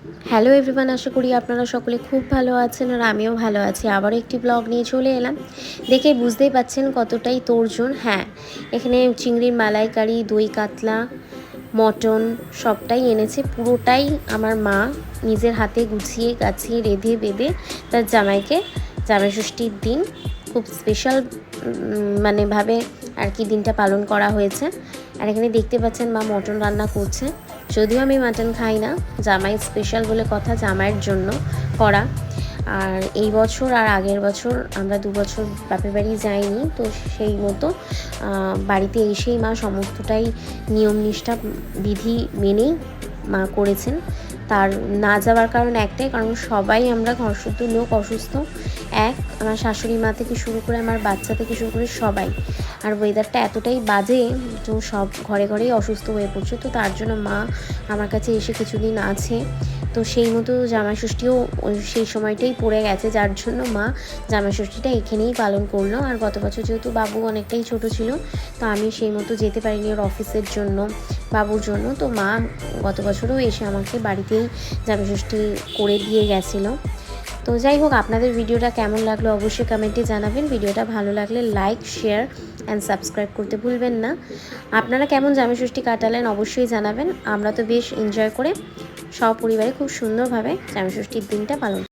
Hello everyone, আশা করি আপনারা সকলে খুব ভালো আছেন আর আমিও ভালো আছি। আবারও একটি ব্লগ নিয়ে চলে এলাম। দেখে বুঝতেই পাচ্ছেন কতটাই তোড়জোড়। হ্যাঁ, এখানে চিংড়ির মালাইকারি, দই কাতলা, মটন সবটাই এনেছে। পুরোটাই আমার মা নিজের হাতে গুছিয়ে গাছিয়ে রেঁধে বেঁধে তার জামাইকে জামাই ষষ্ঠীর দিন খুব স্পেশাল ভাবে আর কি দিনটা পালন করা হয়েছে। আর এখানে দেখতে পাচ্ছেন মা মটন রান্না করছে। যদিও আমি মাটন খাই না, জামাই স্পেশাল বলে কথা, জামাইয়ের জন্য করা। আর এই বছর আর আগের বছর আমরা 2 বছর বাপের বাড়ি যাইনি, তো সেই মতো বাড়িতে এসেই মা সমস্তটাই নিয়ম নিষ্ঠা বিধি মেনেই মা করেছেন। তার না যাওয়ার কারণ একটাই, কারণ সবাই আমরা ঘরশুদ্ধ লোক, অসুস্থ। আমার শাশুড়ি মা থেকে শুরু করে আমার বাচ্চা থেকে শুরু করে সবাই। আর ওয়েদারটা এতটাই বাজে, তো সব ঘরে ঘরেই অসুস্থ হয়ে পড়ছে। তো তার জন্য মা আমার কাছে এসে কিছুদিন আছে। তো সেই মতো জামাই ষষ্ঠীও সেই সময়টাই পড়ে গেছে, যার জন্য মা জামাই ষষ্ঠীটা এখানেই পালন করলো। আর গত বছর যেহেতু বাবু অনেকটাই ছোট ছিল, তো আমি সেই মতো যেতে পারিনি ওর অফিসের জন্য, বাবুর জন্য। তো মা গত বছরও এসে আমাকে বাড়িতেই জামাই ষষ্ঠী করে দিয়ে গেছিলো। তো যাই হোক, আপনাদের ভিডিওটা কেমন লাগলো অবশ্যই কমেন্টে জানাবেন। ভিডিওটা ভালো লাগলে লাইক, শেয়ার অ্যান্ড সাবস্ক্রাইব করতে ভুলবেন না। আপনারা কেমন জামাই ষষ্ঠী কাটালেন অবশ্যই জানাবেন। আমরা তো বেশ এনজয় করে সপরিবারে খুব সুন্দরভাবে জামাই ষষ্ঠীর দিনটা পালন